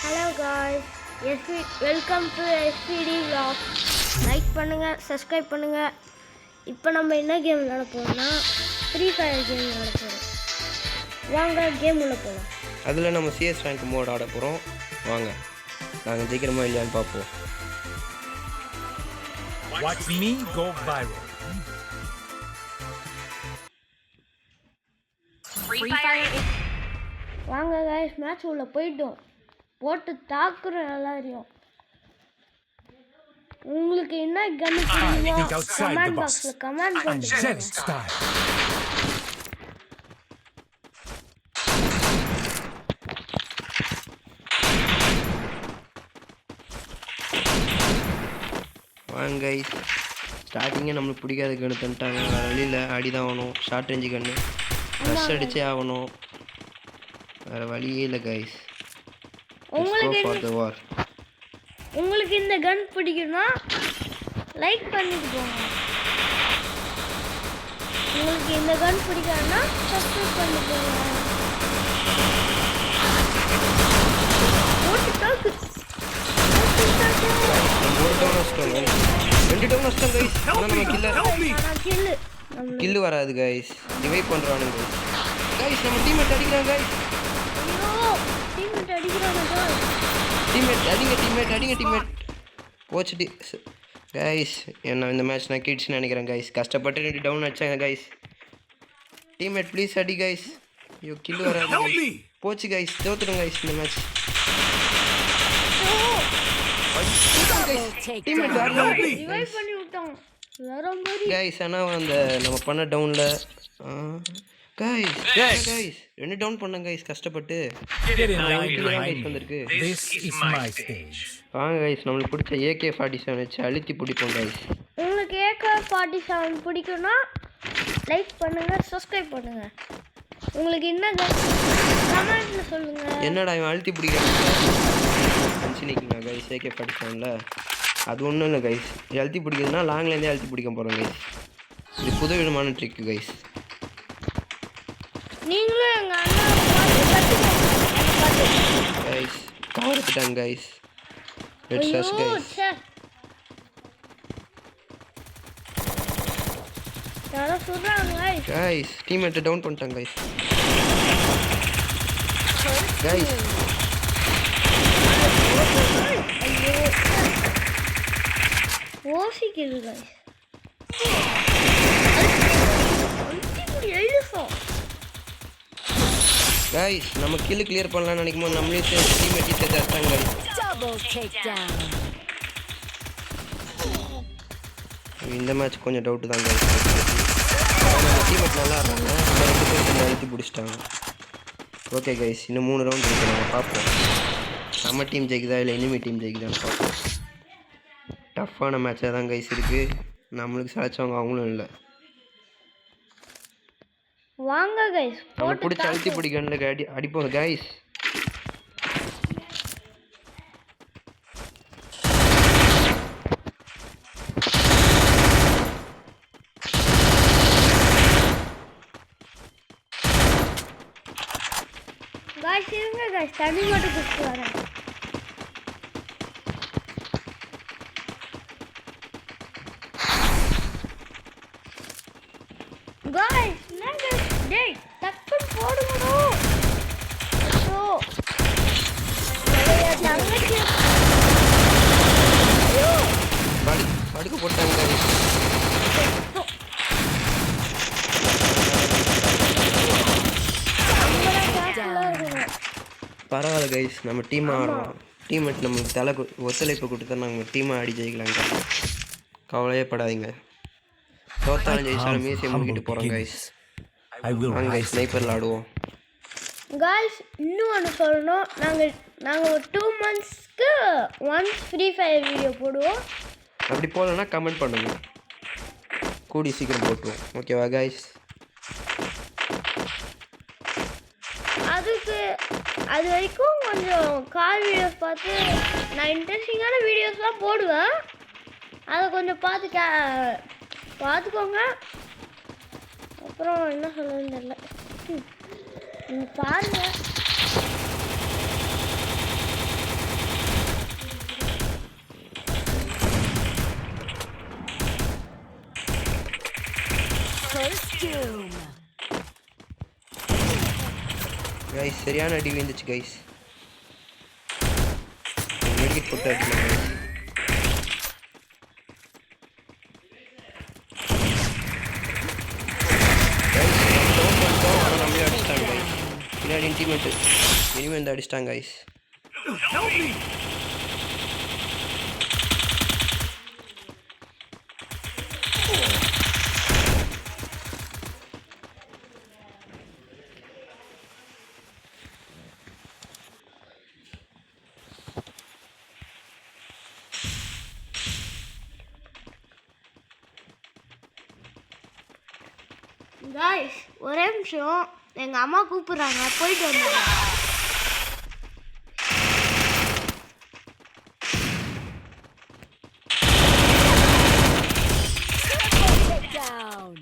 Hello guys welcome to SPD vlog. Like பண்ணுங்கள், subscribe பண்ணுங்கள். இப்போ நம்ம என்ன கேம் விளையாட போகிறோம்னா ஃப்ரீ ஃபயர் கேம் விளையாட போகிறோம். வாங்க கேம் உள்ள போகலாம். அதில் நம்ம CS ரேங்க் மோட் ஆட போகிறோம். வாங்க நாங்கள் ஜெயிக்கிறோமா இல்லையான்னு பார்ப்போம். Watch me go viral. Free Fire. வாங்க காய்ஸ், மேட்ச் உள்ள போயிட்டோம். போட்டு தாக்குறோம் எல்லாரையும். உங்களுக்கு என்ன கன் think outside the comment box. பாக்ஸில் கமெண்ட் பண்ணுங்க. Angelic style. வாங்க கைஸ், ஸ்டார்டிங்கே நம்மளுக்கு பிடிக்காத கன்று தந்துட்டாங்க. வேறு வழியில் அடி தான் ஆகணும். ஷார்ட் ரேஞ்சு கன்று ரஷ் அடிச்சே ஆகணும். வேறு வழியே இல்லை கைஸ். உங்களுக்கு இந்த கன் பிடிக்கும்னா லைக் பண்ணிட்டு போங்க. உங்களுக்கு இந்த கன் பிடிக்காதுன்னா சப்ஸ்கிரைப் பண்ணி போங்க. போட்டு தாக்கு. கில்லு வராது கைஸ். டிவைட் பண்ணுறானுங்க கைஸ். நம்ம டீம்மேட் அடிக்கிறாங்க கைஸ். டீம்மேட் அடிக்கிறாங்க. டீம்மேட் போச்சுட்டு கைஸ். என்ன இந்த மேட்ச் நான் கிட்ஸ்னு நினைக்கிறேன் கைஸ். கஷ்டப்பட்டு 2 டவுன் அடிச்சாங்க கைஸ். டீம்மேட் ப்ளீஸ் அடி கைஸ். ஐயோ கில்லு வராது. போச்சு கைஸ், தோத்துடும் கைஸ் இந்த மேட்ச். கைஸ் ஆனால் அந்த நம்ம பண்ண டவுனில் கைஸ் 2 டவுன் பண்ணேன் கைஸ் கஷ்டப்பட்டு. Get in line behind me. வந்திருக்கு. This is my stage. வாங்க கைஸ், நம்மளுக்கு பிடிச்ச AK-47 வச்சு அழுத்தி பிடிப்போம் கைஸ். உங்களுக்கு AK-47 பிடிக்கும்னா லைக் பண்ணுங்க, சப்ஸ்கிரைப் பண்ணுங்க. உங்களுக்கு என்ன கமெண்ட்ல சொல்லுங்க. என்னடா இவன் அழுத்தி பிடிக்கிறாங்க நினைக்கிறீங்க கைஸ். AK-47ல அது ஒன்றும் இல்லை கைஸ். அழுத்தி பிடிக்கிறதுனா லாங்லேருந்தே அழுத்தி பிடிக்க போகிறோம் கைஸ். இது புது விதமான ட்ரிக்கு கைஸ். நீங்களும் எங்க அண்ணா கைஸ் கவர் எடுத்துட்டாங்க கைஸ். Let's rush guys. யாரோ சொல்றாங்க கைஸ் டீம்மேட் டவுன் பண்ணிட்டாங்க கைஸ். கைஸ் ஓசிக்குது கைஸ். கைஸ் நம்ம கில்லு கிளியர் பண்ணலாம்னு நினைக்கும்போது நம்மளே டீம்மேட் சேர்த்து அடிச்சாங்க கைஸ். Double takedown. இந்த மேட்ச் கொஞ்சம் டவுட்டு தான் கைஸ். டீம்மேட் நல்லா இருந்தாங்க, 2 பேர் கொஞ்சம் அழுத்தி பிடிச்சிட்டாங்க. ஓகே கைஸ், இன்னும் 3 ரவுண்ட் இருக்கு. நம்ம பார்ப்போம் நம்ம டீம் ஜெயிக்குதா இல்லை இனிமே டீம் ஜெயிக்குதான்னு பார்ப்போம். டஃப்பான மேட்சாக தான் கைஸ் இருக்குது. நம்மளுக்கு சளைச்சவங்க அவங்களும் இல்லை. வாங்க கைஸ், நம்ம பிடிச்ச அழுத்தி பிடிக்கணும்ல அடிப்போம் கைஸ். காய்ஸ் இருங்க காய்ஸ், தண்ணி மட்டும் குடிச்சு வரேன். காய்ஸ் என்னங்க டேய் டக்கு போடுங்கடோ. ஐயோ தங்கச்சி ஐயோ படுக்க போட்டாங்க கைஸ். பரவாயில்ல கைஸ், நம்ம டீம் ஆடுறோம். டீம்மேட் நம்மளுக்கு ஒத்துழைப்பு கொடுத்தா நாங்கள் டீமாக ஆடி ஜெயிக்கலாங்க. கவலையே படாதீங்க. தோத்தாலும் ஜெயிச்சாலும் மீசியை முடிக்கிட்டு போகிறோம் கைஸ். வாங்க கைஸ் ஸ்னைப்பரில் ஆடுவோம். காய்ஸ் இன்னும் ஒன்று சொல்லணும். நாங்கள் ஒரு 2 monthsக்கு ஒன்ஸ் ஃப்ரீ ஃபயர் வீடியோ போடுவோம். அப்படி போகலன்னா கமெண்ட் பண்ணுங்க, கூடி சீக்கிரம் போட்டுருவோம். ஓகேவா கைஸ்? அது வரைக்கும் கொஞ்சம் கால் வீடியோஸ் பார்த்து நான் இன்ட்ரெஸ்டிங்கான வீடியோஸ்லாம் போடுவேன். அதை கொஞ்சம் பார்த்துக்கோங்க. அப்புறம் என்ன சொல்லுன்னு தெரியல. நீங்கள் பாருங்கள். சரியான அடி விழுந்துச்சு கைஸ். மெடிக்கெட் போட்டு அடிக்கலாம் கைஸ். நம்மளே அடிச்சிட்டாங்க கைஸ். பின்னாடி டீம்மேட்டு இனிமேல் வந்து அடிச்சிட்டாங்க கைஸ். காய்ஸ் ஒரே நிமிஷம், எங்கள் அம்மா கூப்பிட்றாங்க, போயிட்டு வந்துடுறேன். Down.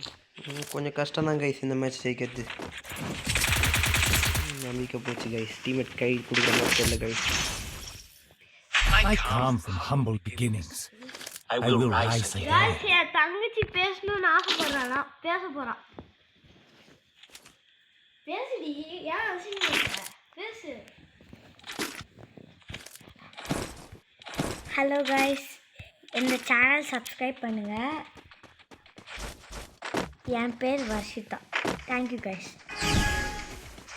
கொஞ்சம் கஷ்டம் தான் கைஸ் இந்த மேட்ச் ஜெயிக்கிறது. நம்பிக்கை போச்சு கைஸ். டீம்மேட் கை கொடுக்குற மாதிரி தெரியல guys. I come from humble beginnings. I will rise again. Guys என் தங்கச்சி பேசணும்னு ஆசைப்படுறானா, பேச போகிறான். பேசுடி, ஏன் அசிங்க பேசு. ஹலோ காய்ஸ், இந்த சேனல் சப்ஸ்கிரைப் பண்ணுங்கள். என் பேர் வர்ஷிதா. Thank you guys.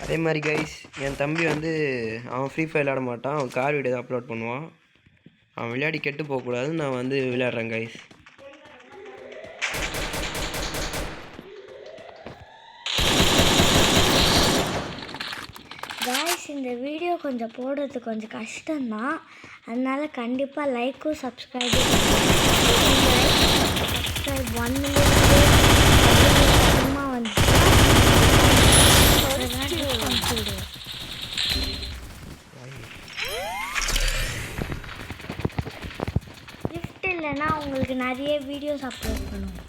அதே மாதிரி கைஸ் என் தம்பி வந்து அவன் ஃப்ரீ ஃபயர் விளையாட மாட்டான். அவன் கார் வீடியோ தான் அப்லோட் பண்ணுவான். அவன் விளையாடி கெட்டு போகக்கூடாதுன்னு நான் வந்து விளையாடுறேன் கைஸ். காய்ஸ் இந்த வீடியோ கொஞ்சம் போடுறது கொஞ்சம் கஷ்டம்தான், அதனால கண்டிப்பாக லைக்கும் சப்ஸ்கிரைபும் சப்ஸ்கிரைப் 1 மில்லியன் சும்மா வந்து கிஃப்ட் இல்லைன்னா உங்களுக்கு நிறைய வீடியோஸ் அப்லோட் பண்ணுவோம்.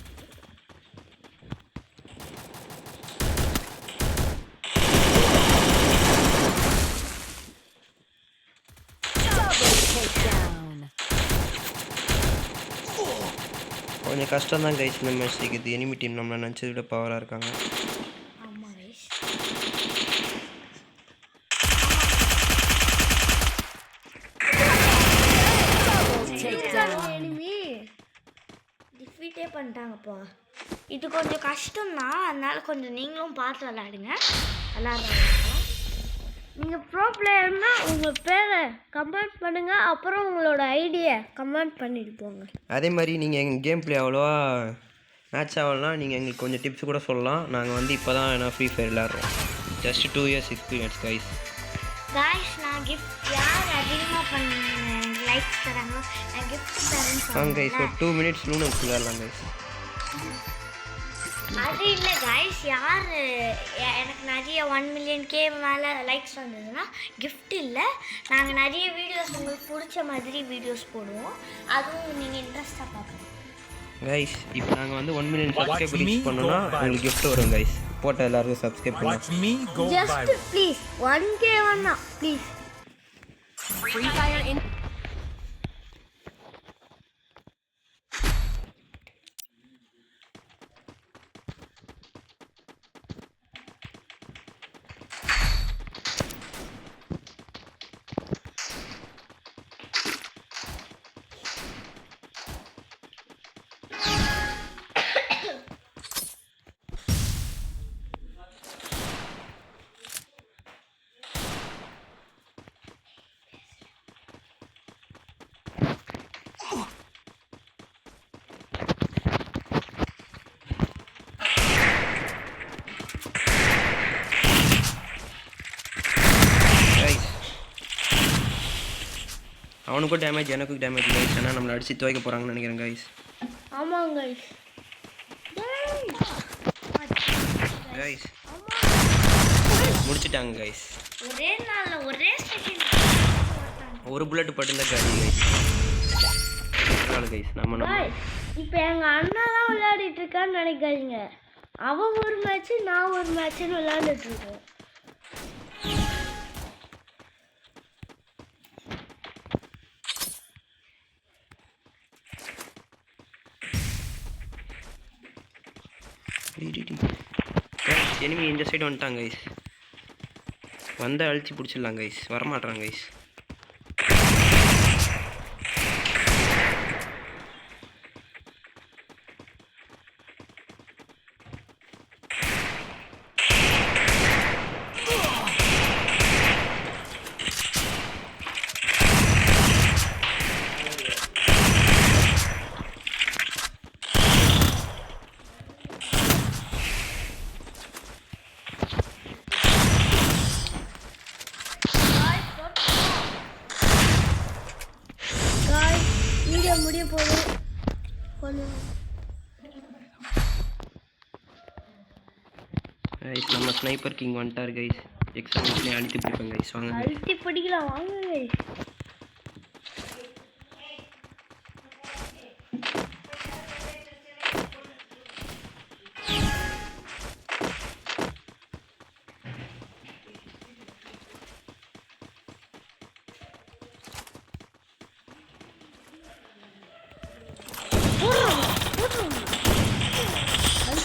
Down. கொஞ்சம் கஷ்டம் தான் கைஸ் இந்த மேட்ச் ஜெயிக்கிறது. எனிமி டீம் நம்மளை நினச்சதை விட பவராக இருக்காங்க. ஆமாம் கைஸ். Take down. எனிமி டிஃபீட்டே பண்ணிட்டாங்கப்பா. இது கொஞ்சம் கஷ்டம்தான், அதனால கொஞ்சம் நீங்களும் பார்த்து விளையாடுங்க. விளையாடுறாங்க நீங்கள் ப்ரோ பிளேயர்னா உங்கள் பேரை கமெண்ட் பண்ணுங்கள், அப்புறம் உங்களோட ஐடியை கமெண்ட் பண்ணிட்டு போங்க. அதே மாதிரி நீங்கள் எங்கள் கேம் பிளே அவ்வளோவா மேட்ச் ஆகலாம், நீங்கள் எங்களுக்கு கொஞ்சம் டிப்ஸ் கூட சொல்லலாம். நாங்கள் வந்து இப்போ தான் நான் ஃப்ரீ ஃபயர் விளையாடுறோம். Just 2 years experience guys. Guys நான் கிஃப்ட் யார் அதிகமாக லைக்ஸ் தராங்களோ நான் கிஃப்ட் தரேன்னு கைஸ் ஒரு 2 மினிட்ஸ் லூனக்ஸ் விளையாடலாம் கைஸ். அது இல்லை காய்ஸ், யார் எனக்கு நிறைய 1 மில்லியன் மேலே லைக்ஸ் வந்ததுன்னா கிஃப்ட் இல்லை, நாங்கள் நிறைய வீடியோஸ் உங்களுக்கு பிடிச்ச மாதிரி வீடியோஸ் போடுவோம், அதுவும் நீங்கள் இன்ட்ரெஸ்ட்டாக பார்க்கணும். கைஸ் இப்போ நாங்கள் வந்து 1 மில்லியன் சப்ஸ்கிரைப் me ரீச் பண்ணோன்னா go viral. உங்களுக்கு gift வரும் கைஸ். போட்ட எல்லாருக்கும் சப்ஸ்கிரைப் Watch பண்ணலாம். me go just viral. Please 1K வேணா ப்ளீஸ். Free Fire in. அவனுக்கும் டேமேஜ் எனக்கும் டேமேஜ் கைஸ். ஆனால் நம்மளை அடித்து துவைக்க போகிறாங்கன்னு நினைக்கிறேன் கைஸ். ஆமாங்க கைஸ். கைஸ் முடிச்சிட்டாங்க கைஸ். ஒரே நாளில் ஒரே செகண்ட் ஒரு புல்லட் பட்டுல காலி கைஸ். கைஸ் நம்ம இப்போ எங்கள் அண்ணா தான் விளையாடிட்டு இருக்கான்னு நினைக்காதீங்க. அவன் ஒரு மேட்ச்சு நான் ஒரு மேட்ச்சுன்னு விளையாண்டுட்டு இருக்கோம். எனிமி இந்த சைடு வந்துட்டாங்க கைஸ். வந்த அழுத்தி பிடிச்சிடலாம் கைஸ். வரமாட்டான் கைஸ். காய்ஸ் வீடியோ முடிய போகுது. கொஞ்சம் கைஸ் நம்ம ஸ்னைப்பர் கிங் வந்துட்டார் கைஸ். எக்ஸாம்ஸ்லேயே அழுத்தி பிடிப்பேன் கைஸ். வாங்க guys. அழுத்தி படிக்கலாம் வாங்க guys.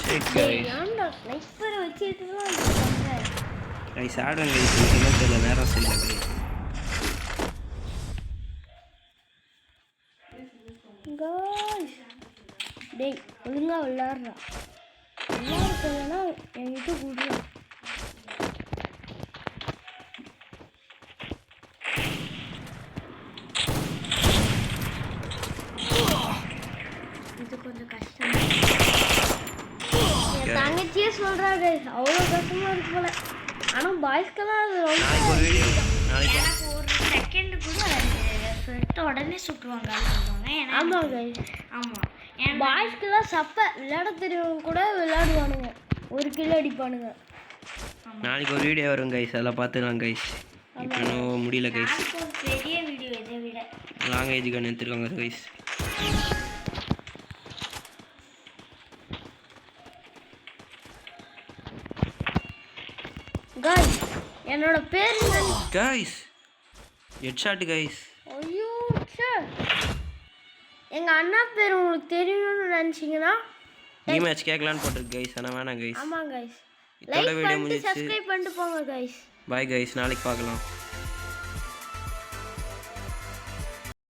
Shit guys. ஏன்டா ஸ்னைப்பரை வச்சுட்டுலாம் இருக்காங்க. கைஸ் ஆடுறேன் கைஸ். என்ன தெரியல நேரம் சரியில்லை கைஸ். காய்ஸ் டேய் ஒழுங்கா விளையாடுறா. விளையாடுறதுனா என்கிட்ட கூடுறா. இது கொஞ்சம் கஷ்டம். என் தங்கச்சியே சொல்றா guys, அவ்வளோ கஷ்டமா இருக்கு போல. ஆனா பாய்ஸ்க்கெல்லாம் அது ரொம்ப நாளைக்கு ஒரு வீடியோ நாளைக்கு எனக்கு ஒரு செகண்ட் கூட சொல்லிட்டு உடனே சுட்டுவாங்க சொல்லுவாங்க. ஏன்னா ஆமா guys. ஆமாம் ஏன்னா பாய்ஸ்க்கெல்லாம் சப்ப விளையாட தெரியும் கூட விளையாடுவானுங்க. ஒரு கிலோ அடிப்பானுங்க. நாளைக்கு ஒரு வீடியோ வரும் கைஸ். அதெல்லாம் பார்த்துக்கலாம் கைஸ். இப்போ இன்னும் முடியல கைஸ். எனக்கு ஒரு பெரிய வீடியோ இதை விட லாங் ஏஜ் கன் எடுத்துருக்காங்க கைஸ். guys என்னோட பேர் என்னன்னு கைஸ் ஹெட்ஷாட் கைஸ். ஐயோ சார் எங்க அண்ணா பேர் உங்களுக்கு தெரியணும்னு நினைச்சீங்கன்னா மேட்ச் கேட்கலான்னு போட்டிருக்கு கைஸ். ஆனால் வேணாம் கைஸ். ஆமா guys. இதோட லைக் வீடியோ பண்ணிட்டு முடிஞ்சிச்சு. சப்ஸ்கிரைப் பண்ணிட்டு போங்க guys. Bye guys. நாளைக்கு பார்க்கலாம்.